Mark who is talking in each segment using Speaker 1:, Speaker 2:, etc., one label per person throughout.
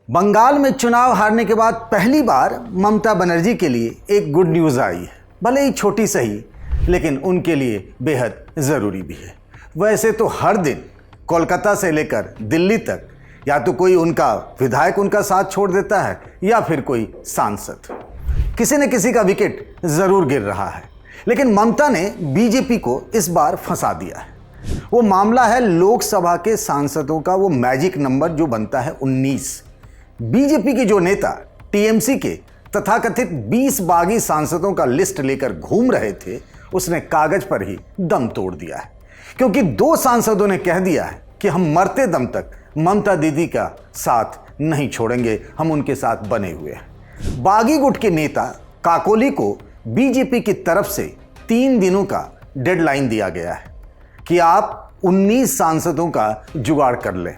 Speaker 1: बंगाल में चुनाव हारने के बाद पहली बार ममता बनर्जी के लिए एक गुड न्यूज़ आई है। भले ही छोटी सही, लेकिन उनके लिए बेहद ज़रूरी भी है। वैसे तो हर दिन कोलकाता से लेकर दिल्ली तक या तो कोई उनका विधायक उनका साथ छोड़ देता है या फिर कोई सांसद। किसी न किसी का विकेट ज़रूर गिर रहा है, लेकिन ममता ने बीजेपी को इस बार फंसा दिया है। वो मामला है लोकसभा के सांसदों का वो मैजिक नंबर जो बनता है 19। बीजेपी के जो नेता टीएमसी के तथाकथित 20 बागी सांसदों का लिस्ट लेकर घूम रहे थे, उसने कागज पर ही दम तोड़ दिया है, क्योंकि 2 सांसदों ने कह दिया है कि हम मरते दम तक ममता दीदी का साथ नहीं छोड़ेंगे, हम उनके साथ बने हुए हैं। बागी गुट के नेता काकोली को बीजेपी की तरफ से 3 दिनों का डेडलाइन दिया गया है कि आप 19 सांसदों का जुगाड़ कर लें।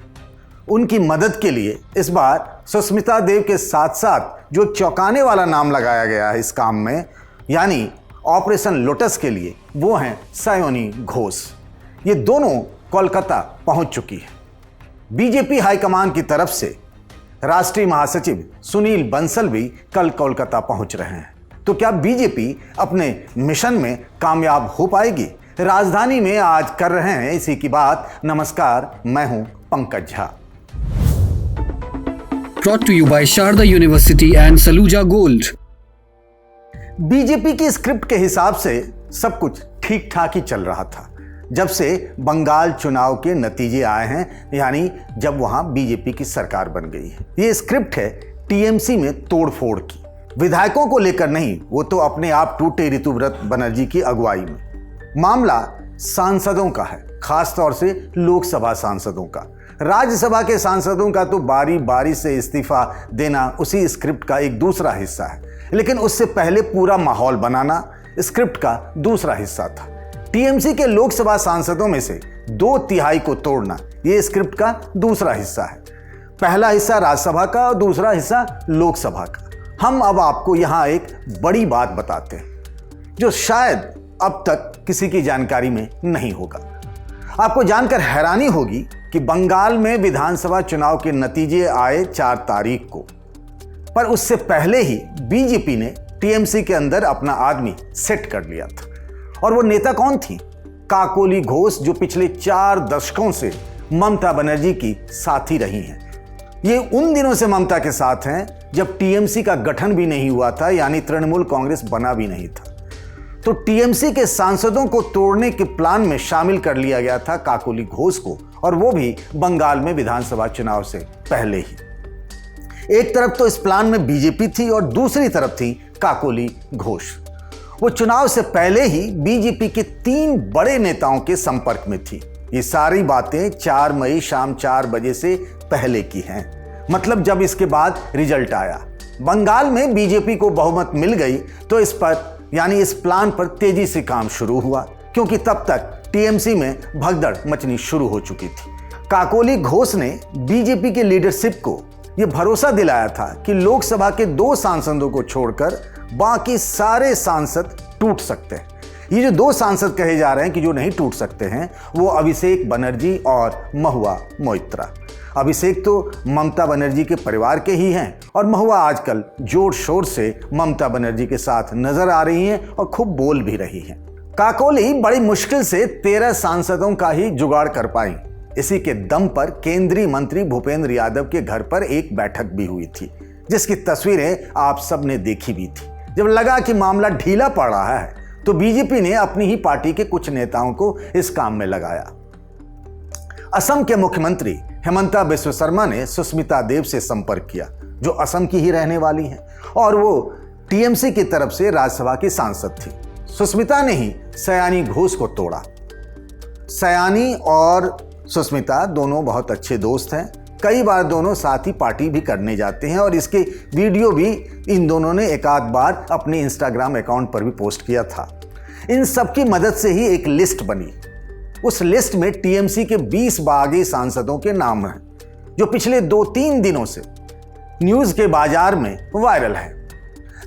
Speaker 1: उनकी मदद के लिए इस बार सुष्मिता देव के साथ साथ जो चौंकाने वाला नाम लगाया गया है इस काम में, यानी ऑपरेशन लोटस के लिए, वो हैं सयोनी घोष। ये दोनों कोलकाता पहुंच चुकी है। बीजेपी हाईकमान की तरफ से राष्ट्रीय महासचिव सुनील बंसल भी कल कोलकाता पहुंच रहे हैं। तो क्या बीजेपी अपने मिशन में कामयाब हो पाएगी? राजधानी में आज कर रहे हैं इसी की बात। नमस्कार, मैं हूं Pankaj Jha.
Speaker 2: Brought to you by Sharda University and Saluja Gold.
Speaker 1: BJP की स्क्रिप्ट के हिसाब से सब कुछ ठीक ठाक ही चल रहा था जब से बंगाल चुनाव के नतीजे आए हैं, यानी जब वहां बीजेपी की सरकार बन गई है। ये स्क्रिप्ट है टीएमसी में तोड़फोड़ की। विधायकों को लेकर नहीं, वो तो अपने आप टूटे ऋतुव्रत बनर्जी की अगुवाई में। मामला सांसदों का है, खासतौर से लोकसभा सांसदों का। राज्यसभा के सांसदों का तो बारी बारी से इस्तीफा देना उसी स्क्रिप्ट का एक दूसरा हिस्सा है, लेकिन उससे पहले पूरा माहौल बनाना स्क्रिप्ट का दूसरा हिस्सा था। टीएमसी के लोकसभा सांसदों में से 2/3 को तोड़ना ये स्क्रिप्ट का दूसरा हिस्सा है। पहला हिस्सा राज्यसभा का और दूसरा हिस्सा लोकसभा का। हम अब आपको यहां एक बड़ी बात बताते हैं जो शायद अब तक किसी की जानकारी में नहीं होगा। आपको जानकर हैरानी होगी कि बंगाल में विधानसभा चुनाव के नतीजे आए 4 तारीख को, पर उससे पहले ही बीजेपी ने टीएमसी के अंदर अपना आदमी सेट कर लिया था। और वो नेता कौन थी? काकोली घोष, जो पिछले 4 दशकों से ममता बनर्जी की साथी रही हैं। ये उन दिनों से ममता के साथ हैं जब टीएमसी का गठन भी नहीं हुआ था, यानी तृणमूल कांग्रेस बना भी नहीं था। तो टीएमसी के सांसदों को तोड़ने के प्लान में शामिल कर लिया गया था काकोली घोष को, और वो भी बंगाल में विधानसभा चुनाव से पहले ही। एक तरफ तो इस प्लान में बीजेपी थी और दूसरी तरफ थी काकोली घोष। वो चुनाव से पहले ही बीजेपी के 3 बड़े नेताओं के संपर्क में थी। ये सारी बातें 4 मई शाम 4 बजे से पहले की हैं, मतलब जब इसके बाद रिजल्ट आया। बंगाल में बीजेपी को बहुमत मिल गई तो इस पर, यानी इस प्लान पर तेजी से काम शुरू हुआ, क्योंकि तब तक टीएमसी में भगदड़ मचनी शुरू हो चुकी थी। काकोली घोष ने बीजेपी के लीडरशिप को यह भरोसा दिलाया था कि लोकसभा के 2 सांसदों को छोड़कर बाकी सारे सांसद टूट सकते हैं। ये जो 2 सांसद कहे जा रहे हैं कि जो नहीं टूट सकते हैं, वो अभिषेक बनर्जी और महुआ मोइत्रा। अभिषेक तो ममता बनर्जी के परिवार के ही हैं और महुआ आजकल जोर शोर से ममता बनर्जी के साथ नजर आ रही हैं और खूब बोल भी रही हैं। काकोली बड़ी मुश्किल से 13 सांसदों का ही जुगाड़ कर पाई। इसी के दम पर केंद्रीय मंत्री भूपेंद्र यादव के घर पर एक बैठक भी हुई थी, जिसकी तस्वीरें आप सब ने देखी भी थी। जब लगा कि मामला ढीला पड़ रहा है तो बीजेपी ने अपनी ही पार्टी के कुछ नेताओं को इस काम में लगाया। असम के मुख्यमंत्री हेमंता बिस्वा शर्मा ने सुष्मिता देव से संपर्क किया, जो असम की ही रहने वाली हैं, और वो टीएमसी की तरफ से राज्यसभा की सांसद थी। सुष्मिता ने ही सयानी घोष को तोड़ा। सयानी और सुष्मिता दोनों बहुत अच्छे दोस्त हैं। कई बार दोनों साथ ही पार्टी भी करने जाते हैं और इसके वीडियो भी इन दोनों ने एक आध बार अपने इंस्टाग्राम अकाउंट पर भी पोस्ट किया था। इन सब की मदद से ही एक लिस्ट बनी। उस लिस्ट में टीएमसी के 20 बागी सांसदों के नाम हैं, जो पिछले 2-3 दिनों से न्यूज के बाजार में वायरल है।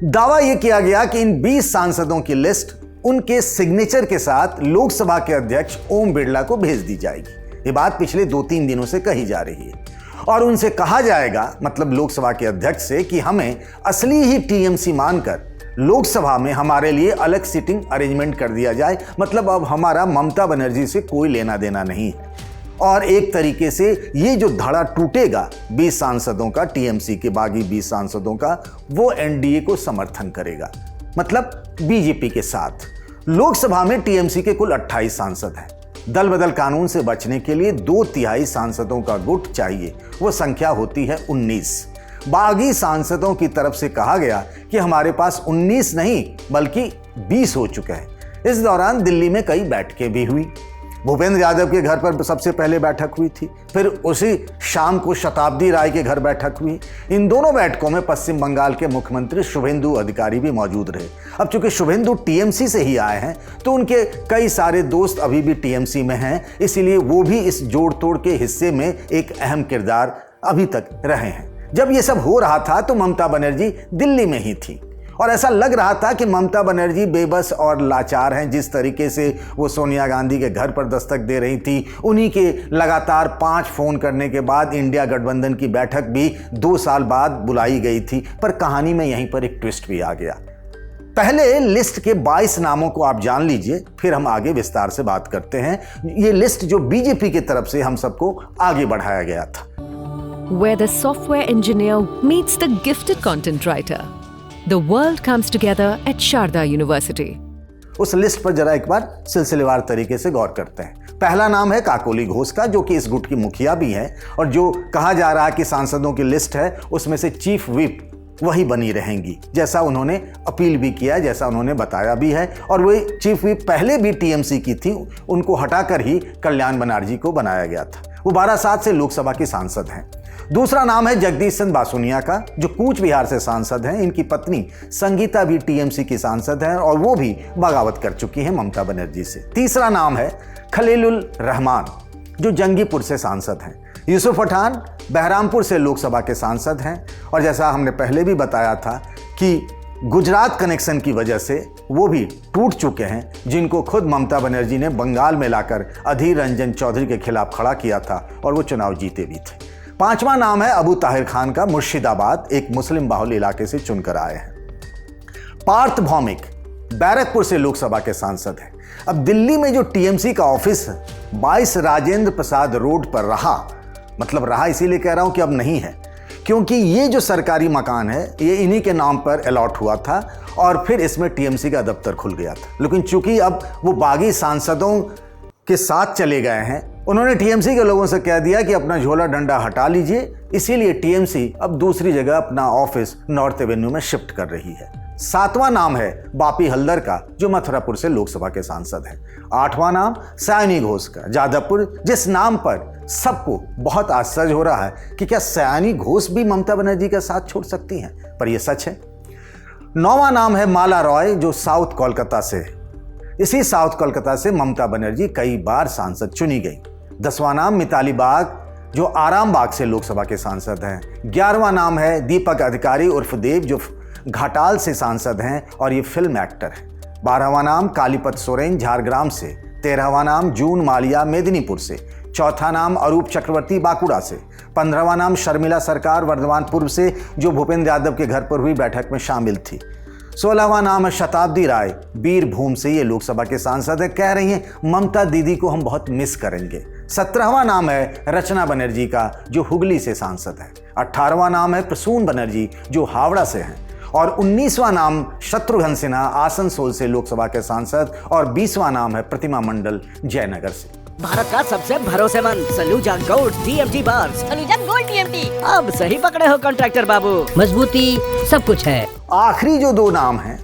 Speaker 1: दावा यह किया गया कि इन 20 सांसदों की लिस्ट उनके सिग्नेचर के साथ लोकसभा के अध्यक्ष ओम बिरला को भेज दी जाएगी। ये बात पिछले 2-3 दिनों से कही जा रही है। और उनसे कहा जाएगा, मतलब लोकसभा के अध्यक्ष से, कि हमें असली ही टीएमसी मानकर लोकसभा में हमारे लिए अलग सीटिंग अरेंजमेंट कर दिया जाए। मतलब अब हमारा ममता बनर्जी से कोई लेना देना नहीं है। और एक तरीके से ये जो धड़ा टूटेगा 20 सांसदों का, टीएमसी के बागी 20 सांसदों का, वो एनडीए को समर्थन करेगा, मतलब बीजेपी के साथ। लोकसभा में टीएमसी के कुल 28 सांसद हैं। दल बदल कानून से बचने के लिए 2/3 सांसदों का गुट चाहिए, वो संख्या होती है 19। बागी सांसदों की तरफ से कहा गया कि हमारे पास 19 नहीं बल्कि 20 हो चुके हैं। इस दौरान दिल्ली में कई बैठकें भी हुई। भूपेंद्र यादव के घर पर सबसे पहले बैठक हुई थी, फिर उसी शाम को शताब्दी राय के घर बैठक हुई। इन दोनों बैठकों में पश्चिम बंगाल के मुख्यमंत्री शुभेंदु अधिकारी भी मौजूद रहे। अब चूंकि शुभेंदु टीएमसी से ही आए हैं तो उनके कई सारे दोस्त अभी भी टीएमसी में हैं, इसीलिए वो भी इस जोड़ तोड़ के हिस्से में एक अहम किरदार अभी तक रहे हैं। जब ये सब हो रहा था तो ममता बनर्जी दिल्ली में ही थी और ऐसा लग रहा था कि ममता बनर्जी बेबस और लाचार हैं। जिस तरीके से वो सोनिया गांधी के घर पर दस्तक दे रही थी, उन्हीं के लगातार 5 फोन करने के बाद इंडिया गठबंधन की बैठक भी 2 साल बाद बुलाई गई थी। पर कहानी में यहीं पर एक ट्विस्ट भी आ गया। पहले लिस्ट के 22 नामों को आप जान लीजिए, फिर हम आगे विस्तार से बात करते हैं। ये लिस्ट जो बीजेपी की तरफ से हम सबको आगे बढ़ाया गया था।
Speaker 3: Where the software engineer meets the gifted content writer. The world comes together at Sharda University.
Speaker 1: उस लिस्ट पर जरा एक बार सिलसिलेवार तरीके से गौर करते हैं। पहला नाम है काकोली घोष का, जो कि इस गुट की मुखिया भी है और जो कहा जा रहा है कि सांसदों की लिस्ट है उसमें से चीफ व्हिप वही बनी रहेंगी, जैसा उन्होंने अपील भी किया, जैसा उन्होंने बताया भी है। और वही चीफ व्हिप पहले भी टीएमसी की थी, उनको हटाकर ही कल्याण बनर्जी को बनाया गया था। वो 12/7 से लोकसभा की सांसद हैं। दूसरा नाम है जगदीश चंद्र बासुनिया का, जो कूच बिहार से सांसद हैं। इनकी पत्नी संगीता भी टीएमसी की सांसद हैं और वो भी बगावत कर चुकी हैं ममता बनर्जी से। तीसरा नाम है खलीलुल रहमान, जो जंगीपुर से सांसद हैं। यूसुफ पठान बहरामपुर से लोकसभा के सांसद हैं और जैसा हमने पहले भी बताया था कि गुजरात कनेक्शन की वजह से वो भी टूट चुके हैं, जिनको खुद ममता बनर्जी ने बंगाल में लाकर अधीर रंजन चौधरी के खिलाफ खड़ा किया था और वो चुनाव जीते भी थे। पांचवा नाम है अबू ताहिर खान का, मुर्शिदाबाद, एक मुस्लिम बाहुल इलाके से चुनकर आए हैं। पार्थ भौमिक बैरकपुर से लोकसभा के सांसद हैं। अब दिल्ली में जो टीएमसी का ऑफिस 22 राजेंद्र प्रसाद रोड पर रहा, मतलब रहा इसीलिए कह रहा हूं कि अब नहीं है, क्योंकि ये जो सरकारी मकान है ये इन्हीं के नाम पर अलॉट हुआ था और फिर इसमें टीएमसी का दफ्तर खुल गया था। लेकिन चूंकि अब वो बागी सांसदों के साथ चले गए हैं, उन्होंने टीएमसी के लोगों से कह दिया कि अपना झोला डंडा हटा लीजिए, इसीलिए टीएमसी अब दूसरी जगह अपना ऑफिस नॉर्थ एवेन्यू में शिफ्ट कर रही है। 7वां नाम है बापी हल्दर का, जो मथुरापुर से लोकसभा के सांसद हैं। 8वां नाम सयानी घोष का, जादवपुर, जिस नाम पर सबको बहुत आश्चर्य हो रहा है कि क्या सयानी घोष भी ममता बनर्जी का साथ छोड़ सकती हैं, पर यह सच है। 9वां नाम है माला रॉय, जो साउथ कोलकाता से है। इसी साउथ कोलकाता से ममता बनर्जी कई बार सांसद चुनी गई। 10वां नाम मिताली बाग, जो आराम बाग से लोकसभा के सांसद हैं। 11वां नाम है दीपक अधिकारी उर्फ देव, जो घाटाल से सांसद हैं और ये फिल्म एक्टर है। 12वां नाम कालीपत सोरेन, झारग्राम से। 13वां नाम जून मालिया, मेदिनीपुर से। 4था नाम अरूप चक्रवर्ती, बांकुड़ा से। 15वां नाम शर्मिला सरकार, वर्धमान पूर्व से, जो भूपेंद्र यादव के घर पर हुई बैठक में शामिल थी। 16वां नाम है शताब्दी राय, बीरभूम से, ये लोकसभा के सांसद है। कह रही हैं ममता दीदी को हम बहुत मिस करेंगे। 17वां नाम है रचना बनर्जी का, जो हुगली से सांसद है। 18वां नाम है प्रसून बनर्जी, जो हावड़ा से हैं। और 19वां नाम शत्रुघ्न सिन्हा, आसनसोल से लोकसभा के सांसद। और 20वां नाम है प्रतिमा मंडल, जयनगर से।
Speaker 4: भारत का सबसे भरोसेमंद Saluja gold TMT bars.
Speaker 5: Saluja gold TMT.
Speaker 4: अब सही पकड़े हो कॉन्ट्रैक्टर बाबू, मजबूती सब कुछ है।
Speaker 1: आखिरी जो 2 नाम हैं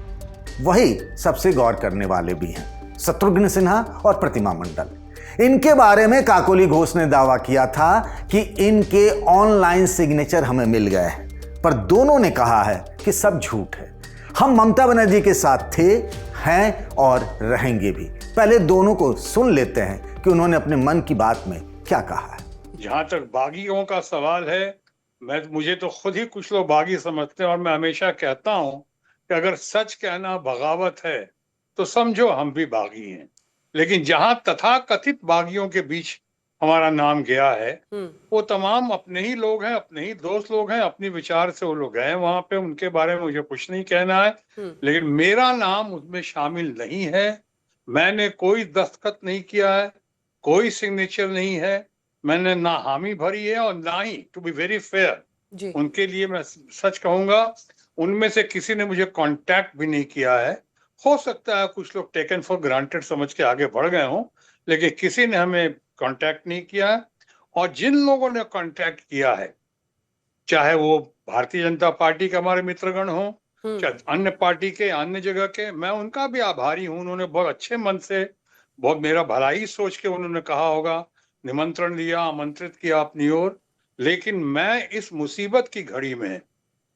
Speaker 1: वही सबसे गौर करने वाले भी हैं, शत्रुघ्न सिन्हा और प्रतिमा मंडल। इनके बारे में काकोली घोष ने दावा किया था कि इनके ऑनलाइन सिग्नेचर हमें मिल गए हैं, पर दोनों ने कहा है कि सब झूठ है। हम ममता बनर्जी के साथ थे, हैं और रहेंगे भी। पहले दोनों को सुन लेते हैं कि उन्होंने अपने मन की बात में क्या कहा है।
Speaker 6: जहां तक बागियों का सवाल है, मुझे तो खुद ही कुछ लोग बागी समझते हैं और मैं हमेशा कहता हूं कि अगर सच कहना बगावत है तो समझो हम भी बागी हैं। लेकिन जहां तथाकथित बागियों के बीच हमारा नाम गया है, वो तमाम अपने ही लोग हैं, अपने ही दोस्त लोग हैं, अपनी विचार से वो लोग गए वहां पे, उनके बारे में मुझे कुछ नहीं कहना है। लेकिन मेरा नाम उसमें शामिल नहीं है। मैंने कोई दस्तखत नहीं किया है, कोई सिग्नेचर नहीं है, मैंने ना हामी भरी है और ना ही, टू बी वेरी फेयर, उनके लिए मैं सच कहूंगा, उनमें से किसी ने मुझे कांटेक्ट भी नहीं किया है। हो सकता है कुछ लोग टेकन फॉर ग्रांटेड समझ के आगे बढ़ गए हों, लेकिन किसी ने हमें कांटेक्ट नहीं किया है। और जिन लोगों ने कांटेक्ट किया है, चाहे वो भारतीय जनता पार्टी के हमारे मित्रगण हों, चाहे अन्य पार्टी के, अन्य जगह के, मैं उनका भी आभारी हूं। उन्होंने बहुत अच्छे मन से, बहुत मेरा भलाई सोच के उन्होंने कहा होगा, निमंत्रण दिया, आमंत्रित किया अपनी ओर। लेकिन मैं इस मुसीबत की घड़ी में,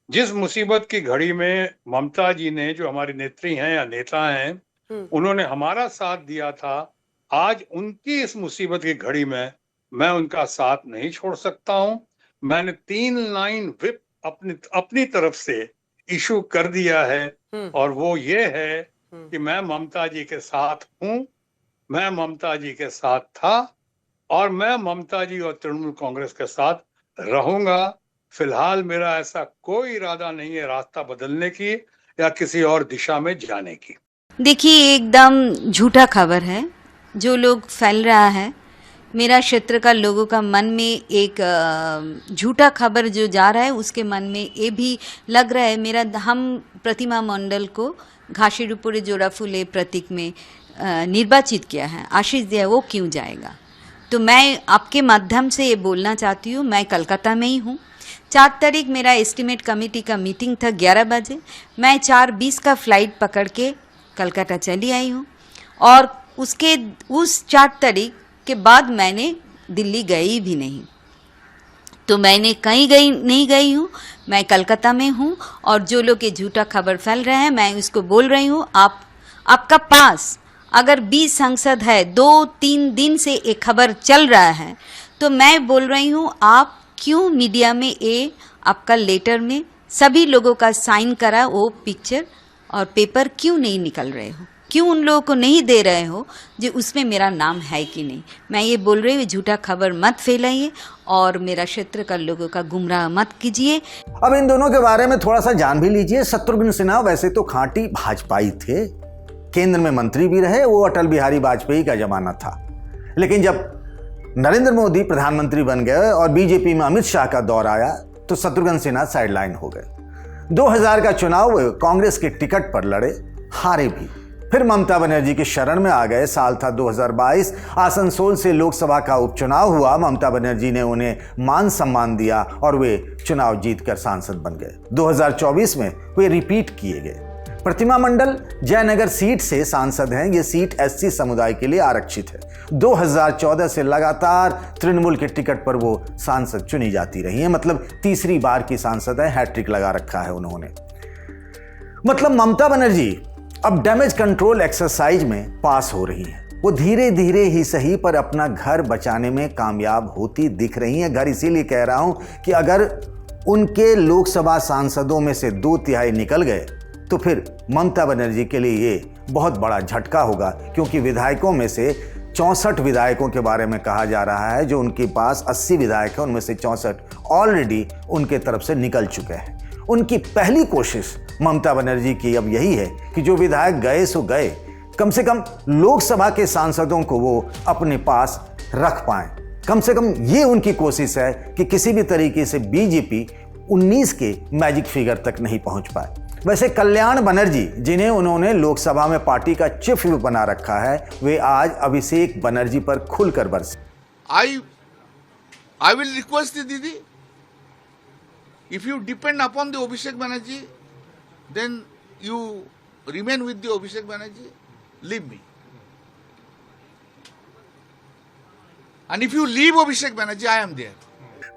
Speaker 6: जिस मुसीबत की घड़ी में ममता जी ने, जो हमारी नेत्री हैं या नेता हैं, उन्होंने हमारा साथ दिया था, आज उनकी इस मुसीबत की घड़ी में मैं उनका साथ नहीं छोड़ सकता हूं। मैंने 3 लाइन व्हिप अपनी तरफ से इशू कर दिया है, और वो ये है कि मैं ममता जी के साथ हूं, मैं ममता जी के साथ था, और मैं ममता जी और तृणमूल कांग्रेस के साथ रहूंगा। फिलहाल मेरा ऐसा कोई इरादा नहीं है रास्ता बदलने की या किसी और दिशा में जाने की।
Speaker 5: देखिए, एकदम झूठा खबर है जो लोग फैल रहा है। मेरा क्षेत्र का लोगों का मन में एक झूठा खबर जो जा रहा है, उसके मन में ये भी लग रहा है, हम प्रतिमा मंडल को घासीडुपुरे जोड़ाफुले प्रतीक में निर्वाचित किया है, आशीष दिया, वो क्यों जाएगा। तो मैं आपके माध्यम से ये बोलना चाहती हूँ, मैं कलकत्ता में ही हूँ। 4 तारीख मेरा एस्टीमेट कमेटी का मीटिंग था 11 बजे। मैं 4:20 का फ्लाइट पकड़ के कलकत्ता चली आई हूँ, और उस 4 तारीख के बाद मैंने दिल्ली गई भी नहीं। तो मैंने कहीं नहीं गई हूँ, मैं कलकत्ता में हूँ। और जो लोग ये झूठा खबर फैल रहे हैं, मैं उसको बोल रही हूँ, आपका पास अगर 20 सांसद है, 2-3 दिन से एक खबर चल रहा है, तो मैं बोल रही हूँ, आप क्यों मीडिया में ये आपका लेटर में सभी लोगों का साइन करा वो पिक्चर और पेपर क्यों नहीं निकल रहे हो, क्यों उन लोगों को नहीं दे रहे हो जो उसमें मेरा नाम है कि नहीं। मैं ये बोल रही हूँ, झूठा खबर मत फैलाइए और मेरा क्षेत्र का लोगों का गुमराह मत कीजिए।
Speaker 1: अब इन दोनों के बारे में थोड़ा सा जान भी लीजिए। शत्रुघ्न सिन्हा वैसे तो खांटी भाजपाई थे, केंद्र में मंत्री भी रहे, वो अटल बिहारी वाजपेयी का जमाना था। लेकिन जब नरेंद्र मोदी प्रधानमंत्री बन गए और बीजेपी में अमित शाह का दौर आया, तो शत्रुघ्न सिन्हा साइडलाइन हो गए। 2000 का चुनाव कांग्रेस के टिकट पर लड़े, हारे भी। फिर ममता बनर्जी की शरण में आ गए। साल था 2022, आसनसोल से लोकसभा का उपचुनाव हुआ। ममता बनर्जी ने उन्हें मान सम्मान दिया और वे चुनाव जीतकर सांसद बन गए। 2024 में वे रिपीट किए गए। प्रतिमा मंडल जयनगर सीट से सांसद हैं। ये सीट एससी समुदाय के लिए आरक्षित है। 2014 से लगातार तृणमूल के टिकट पर वो सांसद चुनी जाती रही है, मतलब तीसरी बार की सांसद है, हैट्रिक लगा रखा है उन्होंने। मतलब ममता बनर्जी अब डैमेज कंट्रोल एक्सरसाइज में पास हो रही है। वो धीरे धीरे ही सही पर अपना घर बचाने में कामयाब होती दिख रही हैं। घर इसीलिए कह रहा हूं कि अगर उनके लोकसभा सांसदों में से 2/3 निकल गए तो फिर ममता बनर्जी के लिए ये बहुत बड़ा झटका होगा, क्योंकि विधायकों में से 64 विधायकों के बारे में कहा जा रहा है। जो उनके पास 80 विधायक हैं, उनमें से 64 ऑलरेडी उनके तरफ से निकल चुके हैं। उनकी पहली कोशिश ममता बनर्जी की अब यही है कि जो विधायक गए सो गए, कम से कम लोकसभा के सांसदों को वो अपने पास रख पाएं। कम से कम ये उनकी कोशिश है कि किसी भी तरीके से बीजेपी 19 के मैजिक फिगर तक नहीं पहुंच पाए। वैसे कल्याण बनर्जी, जिन्हें उन्होंने लोकसभा में पार्टी का चीफ व्हिप बना रखा है, वे आज अभिषेक बनर्जी पर खुलकर बरसे।
Speaker 7: I will request the Didi, if you depend upon the Abhishek Banerjee, then you remain with the Abhishek Banerjee, leave me. And if you leave Abhishek Banerjee, I am there.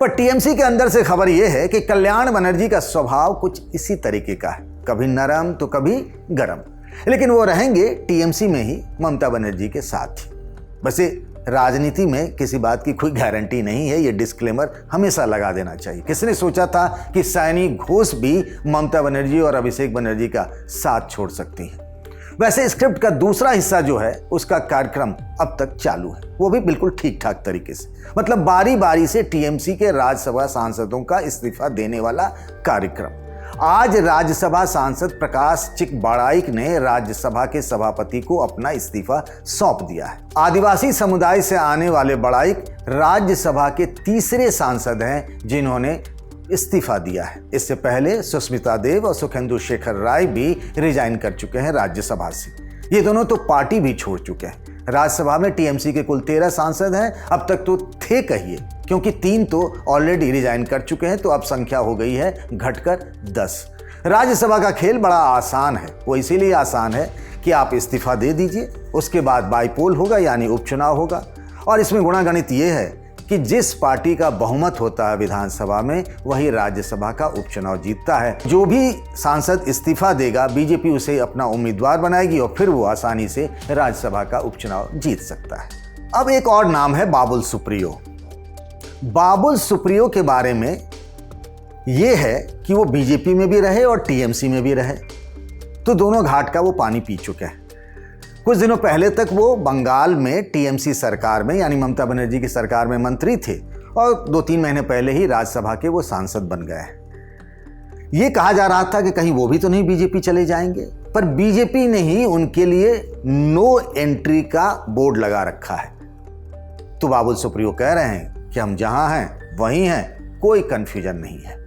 Speaker 1: पर TMC के अंदर से खबर यह है कि कल्याण बनर्जी का स्वभाव कुछ इसी तरीके का है, कभी नरम तो कभी गरम, लेकिन वो रहेंगे टीएमसी में ही ममता बनर्जी के साथ ही। वैसे राजनीति में किसी बात की कोई गारंटी नहीं है, ये डिस्क्लेमर हमेशा लगा देना चाहिए। किसने सोचा था कि सैनी घोष भी ममता बनर्जी और अभिषेक बनर्जी का साथ छोड़ सकती हैं। वैसे स्क्रिप्ट का दूसरा हिस्सा जो है उसका कार्यक्रम अब तक चालू है, वो भी बिल्कुल ठीक ठाक तरीके से, मतलब बारी बारी से टीएमसी के राज्यसभा सांसदों का इस्तीफा देने वाला कार्यक्रम। आज राज्यसभा सांसद प्रकाश चिकबाड़ाइक ने राज्यसभा के सभापति को अपना इस्तीफा सौंप दिया है। आदिवासी समुदाय से आने वाले बड़ाइक राज्यसभा के तीसरे सांसद हैं जिन्होंने इस्तीफा दिया है। इससे पहले सुष्मिता देव और सुखेंदु शेखर राय भी रिजाइन कर चुके हैं राज्यसभा से। ये दोनों तो पार्टी भी छोड़ चुके हैं। राज्यसभा में टीएमसी के कुल 13 सांसद हैं, अब तक तो थे कहिए, क्योंकि 3 तो ऑलरेडी रिजाइन कर चुके हैं, तो अब संख्या हो गई है घटकर 10। राज्यसभा का खेल बड़ा आसान है, वो इसीलिए आसान है कि आप इस्तीफा दे दीजिए, उसके बाद बाईपोल होगा यानी उपचुनाव होगा। और इसमें गुणागणित ये है कि जिस पार्टी का बहुमत होता है विधानसभा में वही राज्यसभा का उपचुनाव जीतता है। जो भी सांसद इस्तीफा देगा बीजेपी उसे अपना उम्मीदवार बनाएगी और फिर वो आसानी से राज्यसभा का उपचुनाव जीत सकता है। अब एक और नाम है बाबुल सुप्रियो। बाबुल सुप्रियो के बारे में ये है कि वो बीजेपी में भी रहे और टीएमसी में भी रहे, तो दोनों घाट का वो पानी पी चुके हैं। कुछ दिनों पहले तक वो बंगाल में टीएमसी सरकार में यानी ममता बनर्जी की सरकार में मंत्री थे और 2-3 महीने पहले ही राज्यसभा के वो सांसद बन गए। ये कहा जा रहा था कि कहीं वो भी तो नहीं बीजेपी चले जाएंगे, पर बीजेपी ने ही उनके लिए नो एंट्री का बोर्ड लगा रखा है। तो बाबुल सुप्रियो कह रहे हैं कि हम जहां हैं वहीं हैं, कोई कंफ्यूजन नहीं है।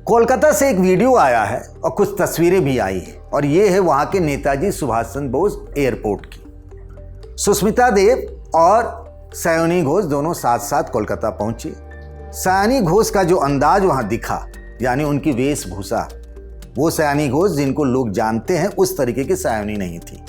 Speaker 1: कोलकाता से एक वीडियो आया है और कुछ तस्वीरें भी आई हैं और ये है वहां के नेताजी सुभाष चंद्र बोस एयरपोर्ट की। सुष्मिता देव और सायोनी घोष दोनों साथ साथ कोलकाता पहुंचे। सायोनी घोष का जो अंदाज वहां दिखा, यानी उनकी वेशभूषा, वो सायोनी घोष जिनको लोग जानते हैं उस तरीके की सायोनी नहीं थी।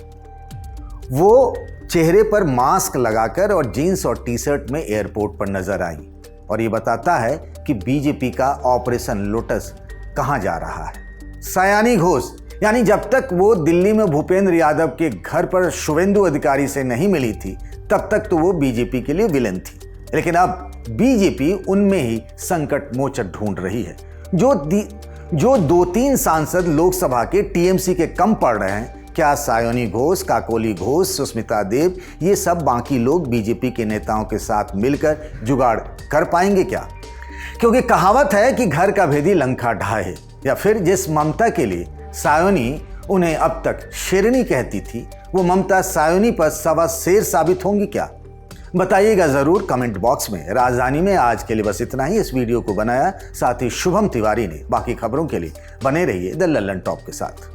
Speaker 1: वो चेहरे पर मास्क लगाकर और जीन्स और टी शर्ट में एयरपोर्ट पर नजर आई और ये बताता है कि बीजेपी का ऑपरेशन लोटस कहां जा रहा है। सायानी घोष यानी जब तक वो दिल्ली में भूपेंद्र यादव के घर पर शुभेंदु अधिकारी से नहीं मिली थी तब तक तो वो बीजेपी के लिए विलेन थी, लेकिन अब बीजेपी उनमें ही संकट मोचक ढूंढ रही है। जो 2-3 सांसद लोकसभा के टीएमसी के कम पड़ रहे हैं, क्या सायोनी घोष, काकोली घोष, सुष्मिता देव ये सब बाकी लोग बीजेपी के नेताओं के साथ मिलकर जुगाड़ कर पाएंगे क्या? क्योंकि कहावत है कि घर का भेदी लंका ढाए, या फिर जिस ममता के लिए सायोनी उन्हें अब तक शेरनी कहती थी वो ममता सायोनी पर सवा शेर साबित होंगी क्या? बताइएगा जरूर कमेंट बॉक्स में। राजधानी में आज के लिए बस इतना ही। इस वीडियो को बनाया साथी शुभम तिवारी ने। बाकी खबरों के लिए बने रहिए द लल्लन टॉप के साथ।